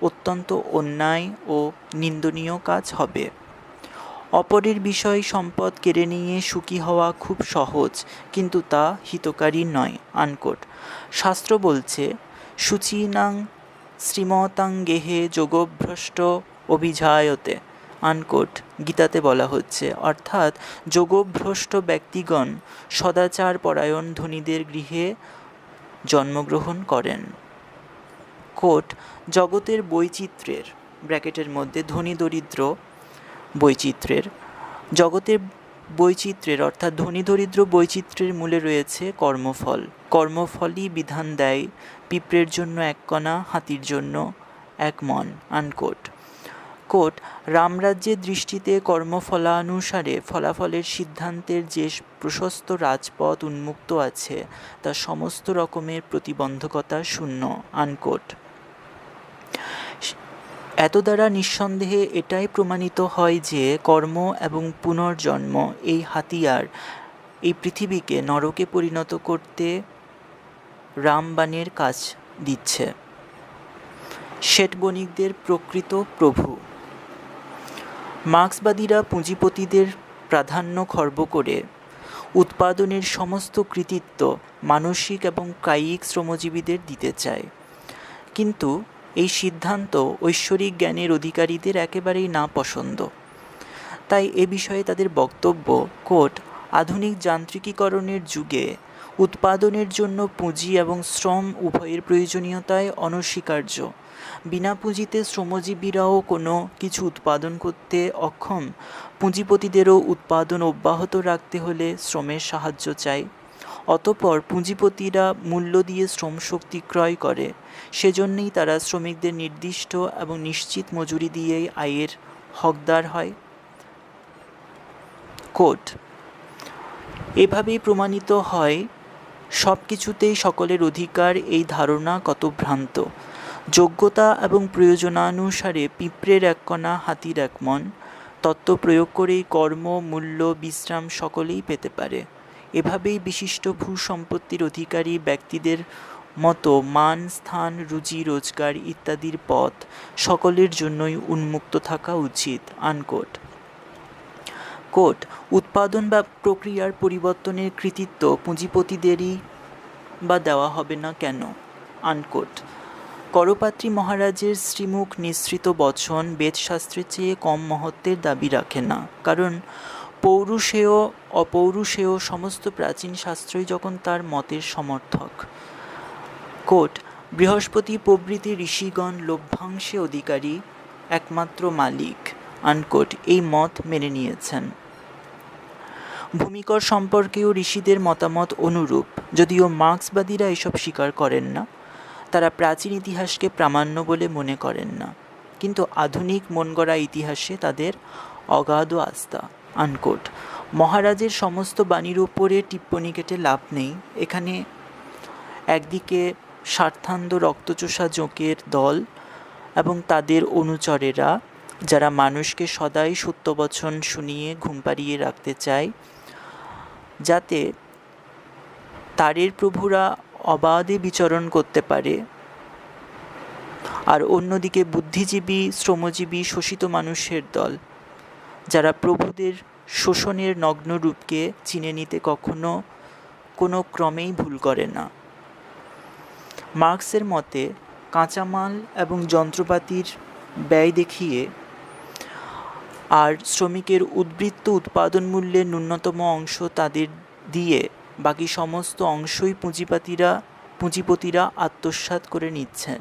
অত্যন্ত অন্যায় ও নিন্দনীয় কাজ হবে। অপরের বিষয় সম্পদ কেড়ে নিয়ে সুখী হওয়া খুব সহজ, কিন্তু তা হিতকারী নয়। আনকোট। শাস্ত্র বলছে, শুচীনাং শ্রীমতাং গেহে যোগভ্রষ্ট অভিজায়তে। আনকোট। গীতাতে বলা হচ্ছে, অর্থাৎ যোগভ্রষ্ট ব্যক্তিগণ সদাচার পরায়ণ ধনীদের গৃহে জন্মগ্রহণ করেন। কোট, জগতের বৈচিত্র্যের ব্র্যাকেটের মধ্যে ধনী দরিদ্র বৈচিত্র্যের জগতের বৈচিত্র্যের অর্থাৎ ধনী দরিদ্র বৈচিত্র্যের মূলে রয়েছে কর্মফল। কর্মফলই বিধান দেয় পিঁপড়ের জন্য এক কণা, হাতির জন্য এক মন। আনকোট। কোট, রামরাজ্যের দৃষ্টিতে কর্মফলানুসারে ফলাফলের সিদ্ধান্তের যে প্রশস্ত রাজপথ উন্মুক্ত আছে তা সমস্ত রকমের প্রতিবন্ধকতা শূন্য। আনকোট। এত দ্বারা নিঃসন্দেহে এটাই প্রমাণিত হয় যে কর্ম এবং পুনর্জন্ম এই হাতিয়ার এই পৃথিবীকে নরকে পরিণত করতে রামবাণের কাজ দিচ্ছে। শেঠ বণিকদের প্রকৃত প্রভু। মার্ক্সবাদীরা পুঁজিপতিদের প্রাধান্য খর্ব করে উৎপাদনের সমস্ত কৃতিত্ব মানসিক এবং কায়িক শ্রমজীবীদের দিতে চায়, কিন্তু এই সিদ্ধান্ত ঐশ্বরিক জ্ঞানের অধিকারীদের একেবারেই না পছন্দ। তাই এ বিষয়ে তাদের বক্তব্য, কোট, আধুনিক যান্ত্রিকীকরণের যুগে উৎপাদনের জন্য পুঁজি এবং শ্রম উভয়ের প্রয়োজনীয়তায় অনস্বীকার্য। বিনা পুঁজিতে শ্রমজীবীরাও কোনো কিছু উৎপাদন করতে অক্ষম। পুঁজিপতিদেরও উৎপাদন অব্যাহত রাখতে হলে শ্রমের সাহায্য চাই। অতঃপর পুঁজিপতিরা মূল্য দিয়ে শ্রমশক্তি ক্রয় করে, সেজন্যই তারা শ্রমিকদের নির্দিষ্ট এবং নিশ্চিত মজুরি দিয়েই আয়ের হকদার হয়। কোট, এভাবেই প্রমাণিত হয় সব কিছুতেই সকলের অধিকার এই ধারণা কত ভ্রান্ত। যোগ্যতা এবং প্রয়োজনানুসারে পিঁপড়ের এক কণা হাতির এক মন তত্ত্ব প্রয়োগ করেই কর্ম, মূল্য, বিশ্রাম সকলেই পেতে পারে। এভাবেই বিশিষ্ট ভূসম্পত্তির অধিকারী ব্যক্তিদের মতো মান, স্থান, রুজি, রোজগার ইত্যাদির পথ সকলের জন্যই উন্মুক্ত থাকা উচিত। আনকোট। কোট, উৎপাদন বা প্রক্রিয়ার পরিবর্তনের কৃতিত্ব পুঁজিপতিদেরই বা দেওয়া হবে না কেন? আনকোট। করপাত্রী মহারাজের শ্রীমুখ নিঃসৃত বচন বেদশাস্ত্রের চেয়ে কম মহত্বের দাবি রাখে না, কারণ পৌরুষেয় অপৌরুষেয় সমস্ত প্রাচীন শাস্ত্রই যখন তার মতের সমর্থক। কোট, বৃহস্পতি প্রভৃতি ঋষিগণ লভ্যাংশে অধিকারী, একমাত্র মালিক। আনকোট, এই মত মেনে নিয়েছেন। ভূমিকর সম্পর্কেও ঋষিদের মতামত অনুরূপ, যদিও মার্ক্সবাদীরা এসব স্বীকার করেন না। তারা প্রাচীন ইতিহাসকে প্রামাণ্য বলে মনে করেন না, কিন্তু আধুনিক মনগড়া ইতিহাসে তাদের অগাধ আস্থা। আনকোট। মহারাজের সমস্ত বাণীর উপরে টিপ্পনী কেটে লাভ নেই। এখানে একদিকে স্বার্থান্ধ রক্তচোষা জোঁকের দল এবং তাদের অনুচরেরা, যারা মানুষকে সদাই সত্যবচন শুনিয়ে ঘুম পাড়িয়ে রাখতে চায়, যাতে তারের প্রভুরা অবাধে বিচরণ করতে পারে, আর অন্যদিকে বুদ্ধিজীবী, শ্রমজীবী, শোষিত মানুষের দল, যারা প্রভুদের শোষণের নগ্ন রূপকে চিনে নিতে কখনো কোনো ক্রমেই ভুল করে না। মার্ক্সের মতে কাঁচামাল এবং যন্ত্রপাতির ব্যয় দেখিয়ে আর শ্রমিকের উদ্বৃত্ত উৎপাদন মূল্যের ন্যূনতম অংশ তাদের দিয়ে বাকি সমস্ত অংশই পুঁজিপতিরা আত্মসাৎ করে নিচ্ছেন।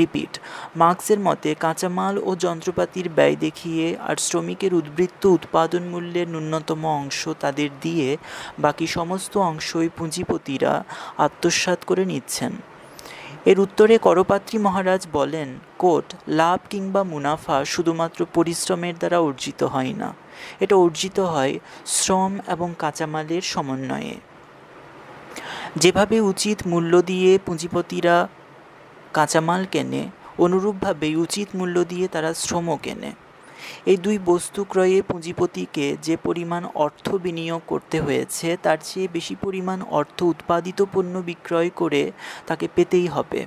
রিপিট, মার্ক্সের মতে কাঁচামাল ও যন্ত্রপাতির ব্যয় দেখিয়ে আর শ্রমিকের উদ্বৃত্ত উৎপাদন মূল্যের ন্যূনতম অংশ তাদের দিয়ে বাকি সমস্ত অংশই পুঁজিপতিরা আত্মসাৎ করে নিচ্ছেন। এর উত্তরে করপাত্রী মহারাজ বলেন, কোট, লাভ কিংবা মুনাফা শুধুমাত্র পরিশ্রমের দ্বারা অর্জিত হয় না, এটা অর্জিত হয় শ্রম এবং কাঁচামালের সমন্বয়ে। যেভাবে উচিত মূল্য দিয়ে পুঁজিপতিরা কাঁচামাল কেনে, অনুরূপভাবেই উচিত মূল্য দিয়ে তারা শ্রমও কেনে। এই দুই বস্তু ক্রয়ে পুঁজিপতিকে যে পরিমাণ অর্থ বিনিয়োগ করতে হয়েছে, তার চেয়ে বেশি পরিমাণ অর্থ উৎপাদিত পণ্য বিক্রয় করে তাকে পেতেই হবে।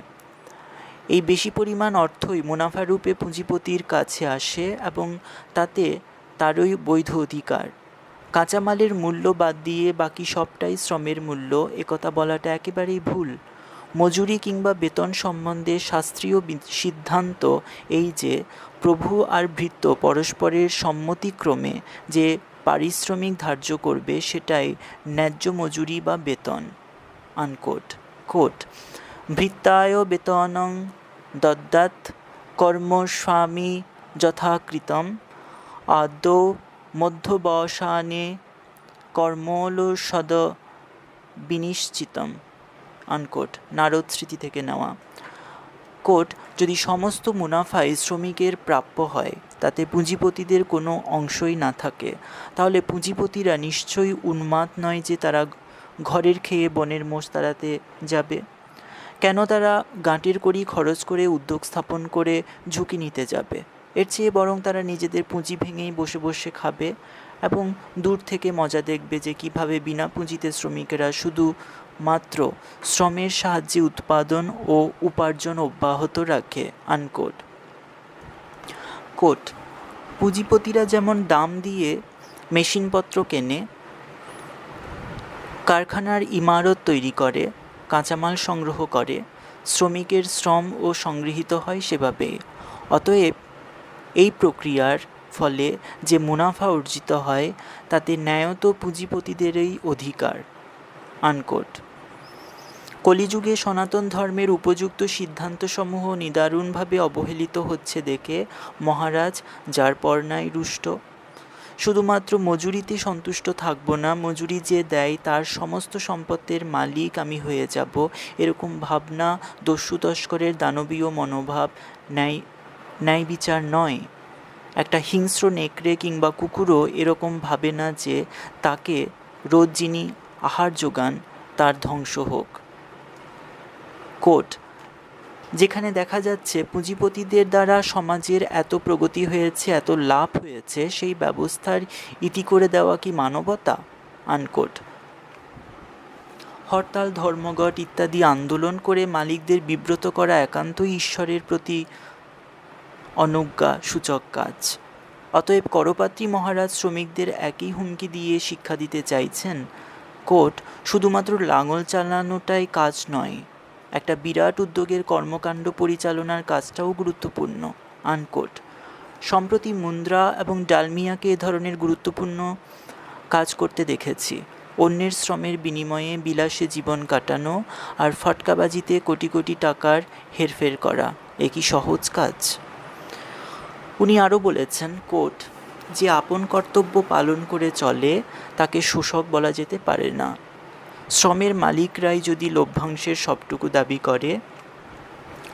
এই বেশি পরিমাণ অর্থই মুনাফারূপে পুঁজিপতির কাছে আসে এবং তাতে তারই বৈধ অধিকার। কাঁচামালের মূল্য বাদ দিয়ে বাকি সবটাই শ্রমের মূল্য, একথা বলাটা একেবারেই ভুল। মজুরি কিংবা বেতন সম্বন্ধে শাস্ত্রীয় সিদ্ধান্ত এই যে প্রভু আর ভৃত্য পরস্পরের সম্মতিক্রমে যে পারিশ্রমিক ধার্য করবে সেটাই ন্যায্য মজুরি বা বেতন। আনকোট। কোট, ভৃত্তায় বেতনং দদ্যাৎ কর্মস্বামী যথাকৃতম আদৌ মধ্যবসানে কর্মলোষদ বিনিশ্চিতম। আনকোট, নারদ স্মৃতি থেকে নেওয়া। কোট, যদি সমস্ত মুনাফাই শ্রমিকের প্রাপ্য হয়, তাতে পুঁজিপতিদের কোনো অংশই না থাকে, তাহলে পুঁজিপতিরা নিশ্চয়ই উন্মাদ নয় যে তারা ঘরের খেয়ে বনের মোষ তাড়াতে যাবে। কেন তারা গাঁটের কড়ি খরচ করে উদ্যোগ স্থাপন করে ঝুঁকি নিতে যাবে? এর চেয়ে বরং তারা নিজেদের পুঁজি ভেঙেই বসে বসে খাবে এবং দূর থেকে মজা দেখবে যে কিভাবে বিনা পুঁজিতে শ্রমিকেরা শুধু মাত্র শ্রমের সাহায্যে উৎপাদন ও উপার্জন অব্যাহত রাখে। আনকোট। কোট, পুঁজিপতিরা যেমন দাম দিয়ে মেশিনপত্র কেনে, কারখানার ইমারত তৈরি করে, কাঁচামাল সংগ্রহ করে, শ্রমিকের শ্রম ও সংগৃহীত হয় সেভাবে। অতএব এই প্রক্রিয়ার ফলে যে মুনাফা অর্জিত হয় তাতে ন্যায়ত পুঁজিপতিদেরই অধিকার। আনকোট। কলিযুগে সনাতন ধর্মের উপযুক্ত সিদ্ধান্তসমূহ নিদারুণভাবে অবহেলিত হচ্ছে দেখে মহারাজ যার পর্নায় রুষ্ট। শুধুমাত্র মজুরিতে সন্তুষ্ট থাকব না, মজুরি যে দেয় তার সমস্ত সম্পত্তির মালিক আমি হয়ে যাব, এরকম ভাবনা দস্যু তস্করের দানবীয় মনোভাব, ন্যায় বিচার নয়। একটা হিংস্র নেকড়ে কিংবা কুকুরও এরকম ভাবে না যে তাকে রোজ যিনি আহার যোগান তার ধ্বংস হোক। কোট, যেখানে দেখা যাচ্ছে পুঁজিপতিদের দ্বারা সমাজের এত প্রগতি হয়েছে, এত লাভ হয়েছে, সেই ব্যবস্থার ইতি করে দেওয়া কি মানবতা? আনকোট। হরতাল, ধর্মঘট ইত্যাদি আন্দোলন করে মালিকদের বিব্রত করা একান্তই ঈশ্বরের প্রতি অনজ্ঞা সূচক কাজ। অতএব করপাত্রী মহারাজ শ্রমিকদের একই হুমকি দিয়ে শিক্ষা দিতে চাইছেন। কোট, শুধুমাত্র লাঙল চালানোটাই কাজ নয়, একটা বিরাট উদ্যোগের কর্মকাণ্ড পরিচালনার কাজটাও গুরুত্বপূর্ণ। আনকোট। সম্প্রতি মুন্দ্রা এবং ডালমিয়াকে এ ধরনের গুরুত্বপূর্ণ কাজ করতে দেখেছি। অন্যের শ্রমের বিনিময়ে বিলাসে জীবন কাটানো আর ফটকাবাজিতে কোটি কোটি টাকার হেরফের করা, এ কি সহজ কাজ? উনি আরও বলেছেন, কোট, যে আপন কর্তব্য পালন করে চলে তাকে শোষক বলা যেতে পারে না। শ্রমের মালিকরাই যদি লভ্যাংশের সবটুকু দাবি করে,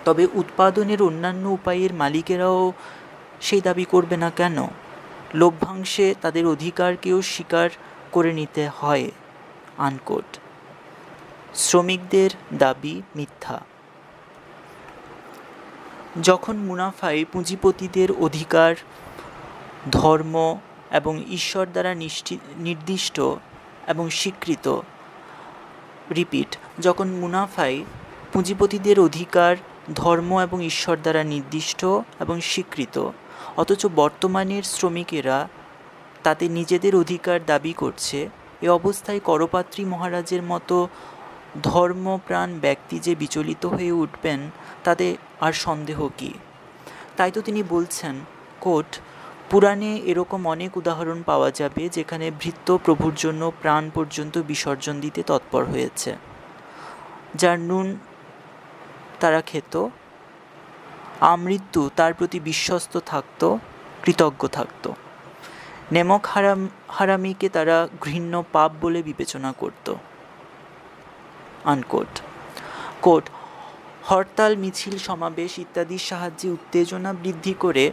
তবে উৎপাদনের অন্যান্য উপায়ের মালিকেরাও সেই দাবি করবে না কেন? লভ্যাংশে তাদের অধিকারকেও স্বীকার করে নিতে হয়। আনকোট। শ্রমিকদের দাবি মিথ্যা। যখন মুনাফায় পুঁজিপতিদের অধিকার ধর্ম এবং ঈশ্বর দ্বারা নির্দিষ্ট এবং স্বীকৃত, রিপিট, যখন মুনাফায় পুঁজিপতিদের অধিকার ধর্ম এবং ঈশ্বর দ্বারা নির্দিষ্ট এবং স্বীকৃত, অথচ বর্তমানের শ্রমিকেরা তাতে নিজেদের অধিকার দাবি করছে, এ অবস্থায় করপাত্রী মহারাজের মতো ধর্মপ্রাণ ব্যক্তি যে বিচলিত হয়ে উঠবেন তাতে আর সন্দেহ কী? তাই তো তিনি বলছেন, কোট, পুরাণে এরকম অনেক উদাহরণ পাওয়া যাবে যেখানে ভৃত্য প্রভুর জন্য প্রাণ পর্যন্ত বিসর্জন দিতে তৎপর হয়েছে। যার নুন তারা খেত, আমৃত্যু তার প্রতি বিশ্বস্ত থাকত, কৃতজ্ঞ থাকত। নেমক হারামিকে তারা ঘৃণ্য পাপ বলে বিবেচনা করত। আনকোট। কোট, হরতাল, মিছিল, সমাবেশ ইত্যাদির সাহায্যে উত্তেজনা বৃদ্ধি করে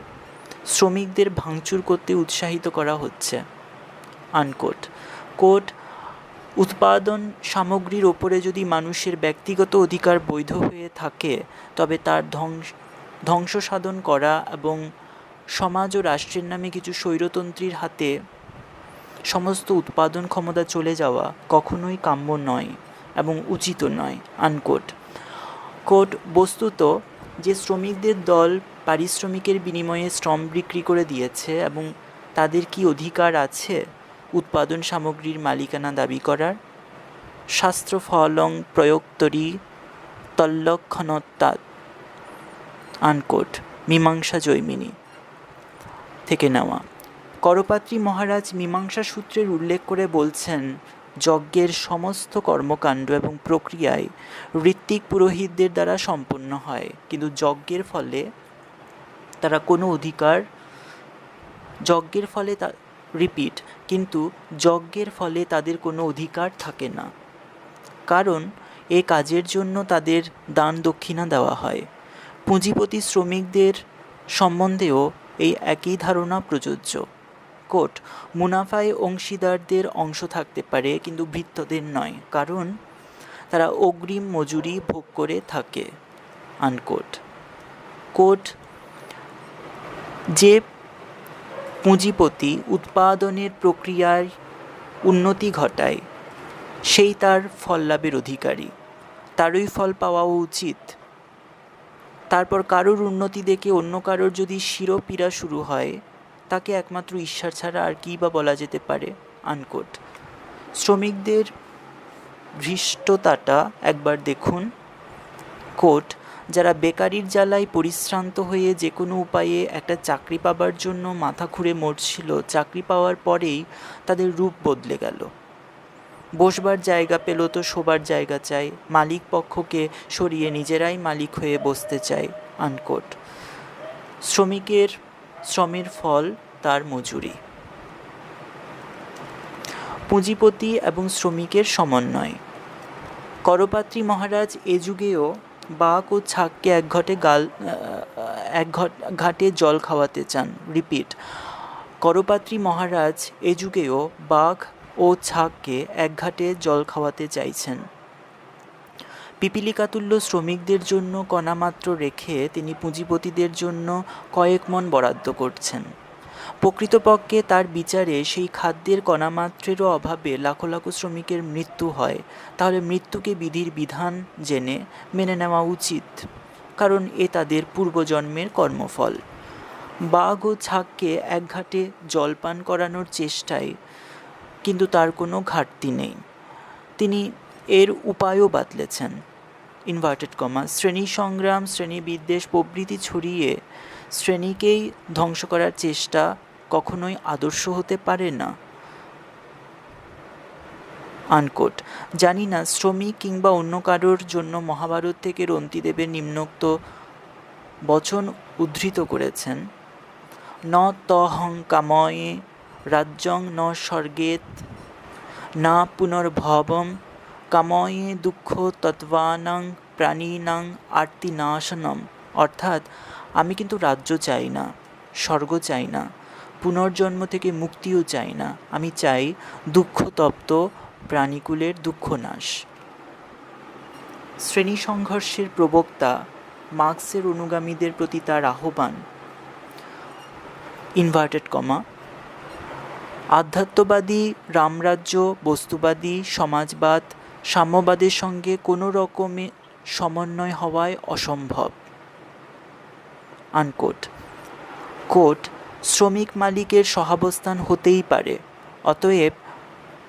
শ্রমিকদের ভাঙচুর করতে উৎসাহিত করা হচ্ছে। আনকোট। কোট, উৎপাদন সামগ্রীর ওপরে যদি মানুষের ব্যক্তিগত অধিকার বৈধ হয়ে থাকে তবে তার ধ্বংস সাধন করা এবং সমাজ ও রাষ্ট্রের নামে কিছু স্বৈরতন্ত্রীর হাতে সমস্ত উৎপাদন ক্ষমতা চলে যাওয়া কখনোই কাম্য নয় এবং উচিত নয়। আনকোট। কোট, বস্তুত যে শ্রমিকদের দল পারিশ্রমিকের বিনিময়ে শ্রম বিক্রি করে দিয়েছে এবং তাদের কি অধিকার আছে উৎপাদন সামগ্রীর মালিকানা দাবি করার? শাস্ত্র ফলং প্রয়োক্তরি তল্লক্ষণত্বাৎ। আনকোট। মীমাংসা জৈমিনী থেকে নেওয়া। করপাত্রী মহারাজ মীমাংসা সূত্রের উল্লেখ করে বলছেন, যজ্ঞের সমস্ত কর্মকাণ্ড এবং প্রক্রিয়ায় ঋত্বিক পুরোহিতদের দ্বারা সম্পন্ন হয়, কিন্তু যজ্ঞের ফলে তাদের কোনো অধিকার থাকে না, কারণ এ কাজের জন্য তাদের দান দক্ষিণা দেওয়া হয়। পুঁজিপতি শ্রমিকদের সম্বন্ধেও এই একই ধারণা প্রযোজ্য। কোট, মুনাফায় অংশীদারদের অংশ থাকতে পারে কিন্তু ভৃত্যদের নয়, কারণ তারা অগ্রিম মজুরি ভোগ করে থাকে। আনকোট। কোট, যে পুঁজিপতি উৎপাদনের প্রক্রিয়ায় উন্নতি ঘটায় সেই তার ফল লাভের অধিকারী, তারই ফল পাওয়া উচিত। তারপর কারোর উন্নতি দেখে অন্য কারোর যদি শিরোপীড়া শুরু হয়, তাকে একমাত্র ঈশ্বর ছাড়া আর কী বা বলা যেতে পারে। আনকোট। শ্রমিকদের ধৃষ্টতাটা একবার দেখুন। কোট, যারা বেকারির জ্বালায় পরিশ্রান্ত হয়ে যে কোনো উপায়ে একটা চাকরি পাবার জন্য মাথা খুঁড়ে মরছিল, চাকরি পাওয়ার পরেই তাদের রূপ বদলে গেল। বসবার জায়গা পেল তো শোবার জায়গা চাই, মালিক পক্ষকে সরিয়ে নিজেরাই মালিক হয়ে বসতে চায়। আনকোট। শ্রমিকের শ্রমের ফল তার মজুরি। পুঁজিপতি এবং শ্রমিকের সমন্বয়। করপাত্রী মহারাজ এ যুগেও বাঘ ও ছাগকে এক ঘাটে জল খাওয়াতে চান। রিপিট, করপাত্রী মহারাজ এ যুগেও বাঘ ও ছাগকে এক ঘাটে জল খাওয়াতে চাইছেন। পিপীলিকাতুল্য শ্রমিকদের জন্য কণামাত্র রেখে তিনি পুঁজিপতিদের জন্য কয়েক মণ বরাদ্দ করছেন। প্রকৃতপক্ষে তার বিচারে সেই খাদ্যের কণামাত্রেরও অভাবে লাখো লাখো শ্রমিকের মৃত্যু হয়। তাহলে মৃত্যুকে বিধির বিধান জেনে মেনে নেওয়া উচিত, কারণ এ তাদের পূর্বজন্মের কর্মফল। বাঘ ও ছাগকে এক ঘাটে জলপান করানোর চেষ্টায় কিন্তু তার কোনো ঘাটতি নেই। তিনি এর উপায়ও বাতলেছেন। ইনভার্টেড কমা, শ্রেণী সংগ্রাম, শ্রেণী বিদ্বেষ প্রভৃতি ছড়িয়ে শ্রেণীকেই ধ্বংস করার চেষ্টা কখনোই আদর্শ হতে পারে না। আনকোট। জানি না শ্রমিক কিংবা অন্য কারোর জন্য মহাভারত থেকে রন্তিদেবের নিম্নোক্ত বচন উদ্ধৃত করেছেন। ন তহং কাময়ে রাজ্যং ন স্বর্গেত না পুনর্ভবম কাময়ে দুঃখ তত্ত্বানাং প্রাণীনাং আর্তিনাশনম। অর্থাৎ, আমি কিন্তু রাজ্য চাই না, স্বর্গ চাই না, পুনর্জন্ম থেকে মুক্তিও চাই না। আমি চাই দুঃখতপ্ত প্রাণীকুলের দুঃখনাশ। শ্রেণী সংঘর্ষের প্রবক্তা মার্ক্সের অনুগামীদের প্রতি তার আহ্বান। ইনভার্টেড কমা, আধ্যাত্মবাদী রামরাজ্য, বস্তুবাদী সমাজবাদ, সাম্যবাদের সঙ্গে কোনো রকমে সমন্বয় হওয়ায় অসম্ভব। আনকোট। কোট, শ্রমিক মালিকের সহাবস্থান হতেই পারে। অতএব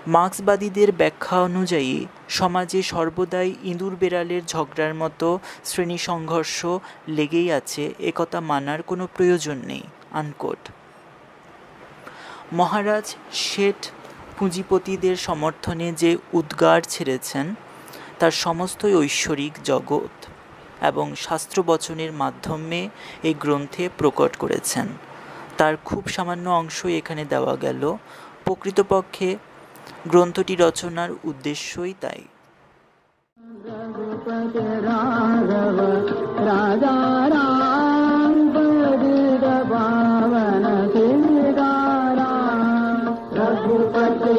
মার্ক্সবাদীদের ব্যাখ্যা অনুযায়ী সমাজে সর্বদাই ইঁদুর বেড়ালের ঝগড়ার মতো শ্রেণী সংঘর্ষ লেগেই আছে, একথা মানার কোনো প্রয়োজন নেই। আনকোট। মহারাজ শেঠ পুঁজিপতিদের সমর্থনে যে উদ্গার ছেড়েছেন তার সমস্তই ঐশ্বরিক জগৎ এবং শাস্ত্রবচনের মাধ্যমে এই গ্রন্থে প্রকট করেছেন। তার খুব সামান্য অংশই এখানে দেওয়া গেল। প্রকৃতপক্ষে গ্রন্থটি রচনার উদ্দেশ্যই তাই। रघुपति